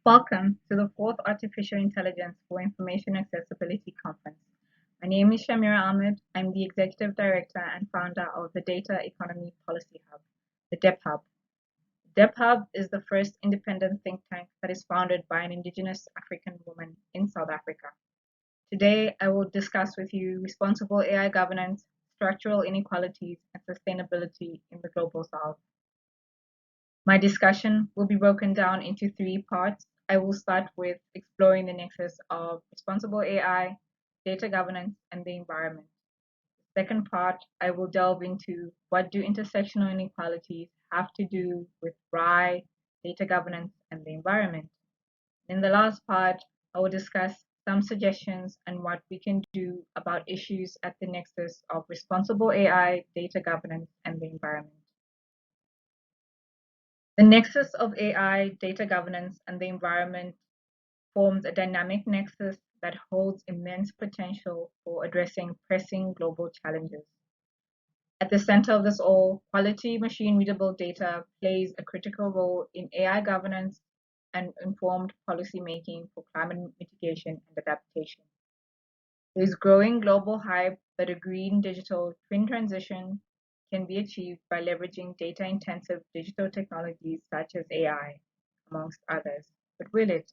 Welcome to the fourth Artificial Intelligence for Information Accessibility Conference. My name is Shamira Ahmed. I'm the Executive Director and founder of the Data Economy Policy Hub, the DEP Hub. DEP Hub is the first independent think tank that is founded by an Indigenous African woman in South Africa. Today, I will discuss with you responsible AI governance, structural inequalities, and sustainability in the Global South. My discussion will be broken down into three parts. I will start with exploring the nexus of responsible AI, data governance, and the environment. The second part, I will delve into what do intersectional inequalities have to do with RI, data governance, and the environment. In the last part, I will discuss some suggestions and what we can do about issues at the nexus of responsible AI, data governance, and the environment. The nexus of AI, data governance, and the environment forms a dynamic nexus that holds immense potential for addressing pressing global challenges. At the center of this all, quality machine-readable data plays a critical role in AI governance and informed policymaking for climate mitigation and adaptation. There is growing global hype that a green digital twin transition can be achieved by leveraging data-intensive digital technologies such as AI, amongst others. But will it?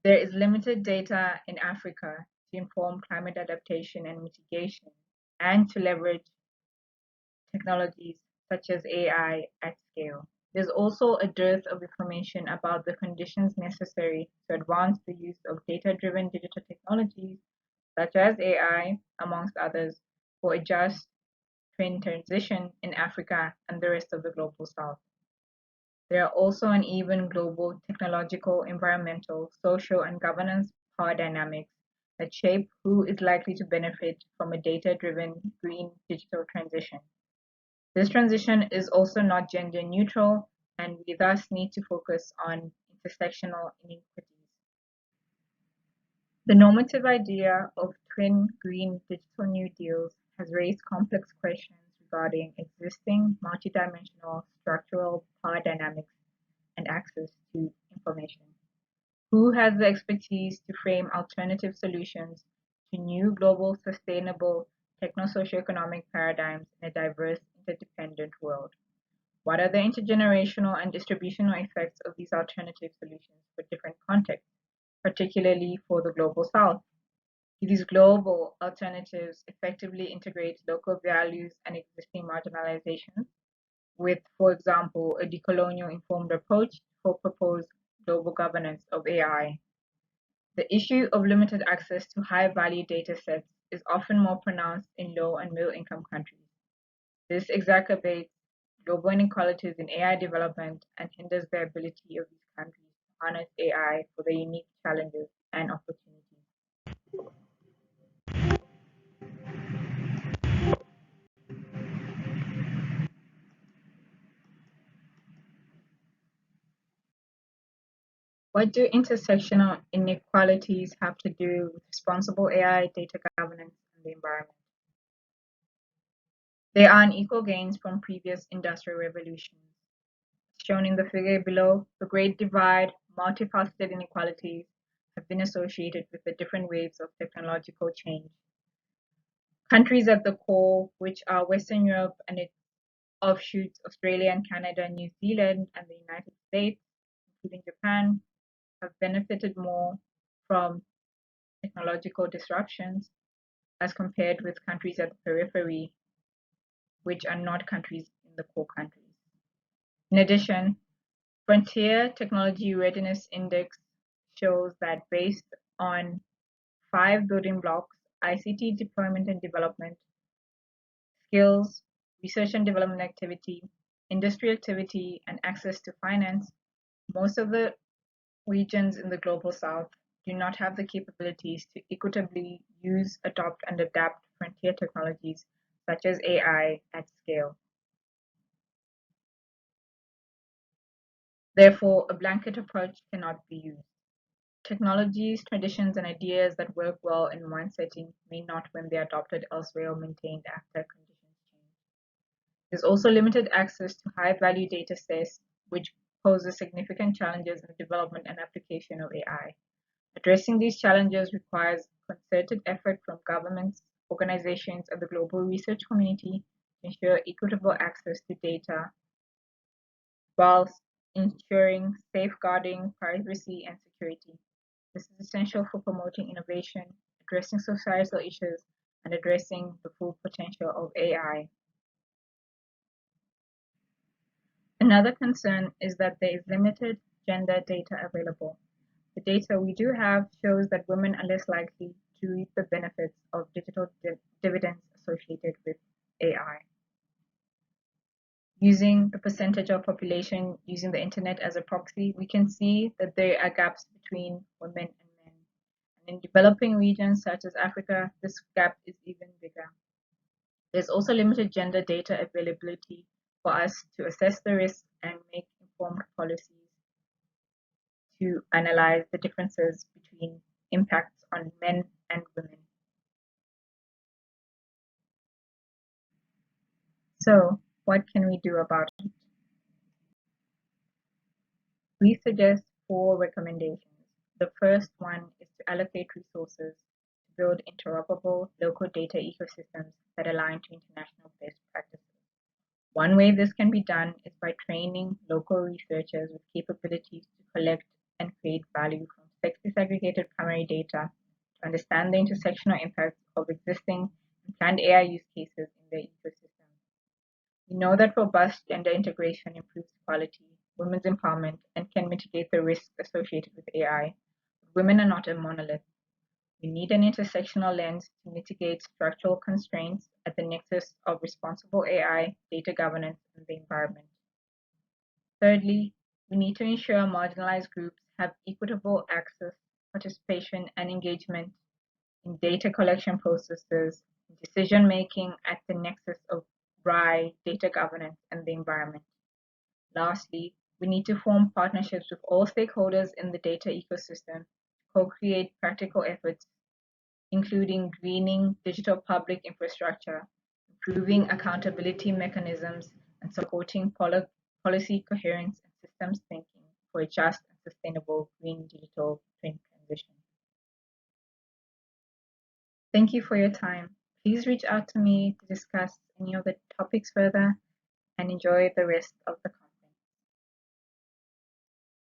There is limited data in Africa to inform climate adaptation and mitigation and to leverage technologies such as AI at scale. There's also a dearth of information about the conditions necessary to advance the use of data-driven digital technologies such as AI, amongst others, for a just twin transition in Africa and the rest of the Global South. There are also uneven global technological, environmental, social, and governance power dynamics that shape who is likely to benefit from a data-driven green digital transition. This transition is also not gender neutral, and we thus need to focus on intersectional inequities. The normative idea of twin green digital New Deals has raised complex questions regarding existing multidimensional structural power dynamics and access to information. Who has the expertise to frame alternative solutions to new global sustainable techno-socioeconomic paradigms in a diverse, interdependent world? What are the intergenerational and distributional effects of these alternative solutions for different contexts, particularly for the Global South? Do these global alternatives effectively integrate local values and existing marginalizations with, for example, a decolonial informed approach for proposed global governance of AI? The issue of limited access to high value data sets is often more pronounced in low and middle income countries. This exacerbates global inequalities in AI development and hinders the ability of these countries to harness AI for their unique challenges and opportunities. What do intersectional inequalities have to do with responsible AI, data governance, and the environment? They are unequal gains from previous industrial revolutions. Shown in the figure below, the Great Divide, multifaceted inequalities have been associated with the different waves of technological change. Countries at the core, which are Western Europe and its offshoots Australia and Canada, New Zealand, and the United States, including Japan, have benefited more from technological disruptions as compared with countries at the periphery, which are not countries in the core countries. In addition, Frontier Technology Readiness Index shows that based on 5 building blocks: ICT deployment and development, skills, research and development activity, industry activity, and access to finance, most of the regions in the Global South do not have the capabilities to equitably use, adopt, and adapt frontier technologies such as AI at scale. Therefore, a blanket approach cannot be used. Technologies, traditions, and ideas that work well in one setting may not when they are adopted elsewhere or maintained after conditions change. There's also limited access to high-value data sets, which poses significant challenges in the development and application of AI. Addressing these challenges requires concerted effort from governments, organizations, and the global research community to ensure equitable access to data whilst ensuring safeguarding privacy and security. This is essential for promoting innovation, addressing societal issues, and addressing the full potential of AI. Another concern is that there is limited gender data available. The data we do have shows that women are less likely to reap the benefits of digital dividends associated with AI. Using the percentage of population using the internet as a proxy, we can see that there are gaps between women and men. And in developing regions such as Africa, this gap is even bigger. There's also limited gender data availability for us to assess the risks and make informed policies to analyze the differences between impacts on men and women. So, what can we do about it? We suggest four recommendations. The first one is to allocate resources to build interoperable local data ecosystems that align to international best practices. One way this can be done is by training local researchers with capabilities to collect and create value from sex-disaggregated primary data to understand the intersectional impacts of existing and planned AI use cases in their ecosystem. We know that robust gender integration improves quality, women's empowerment, and can mitigate the risks associated with AI. But women are not a monolith. We need an intersectional lens to mitigate structural constraints at the nexus of responsible AI, data governance, and the environment. Thirdly, we need to ensure marginalized groups have equitable access, participation, and engagement in data collection processes, decision making at the nexus of RAI, data governance, and the environment. Lastly, we need to form partnerships with all stakeholders in the data ecosystem to co-create practical efforts, including greening digital public infrastructure, improving accountability mechanisms, and supporting policy coherence and systems thinking for a just and sustainable green digital twin transition. Thank you for your time. Please reach out to me to discuss any of the topics further and enjoy the rest of the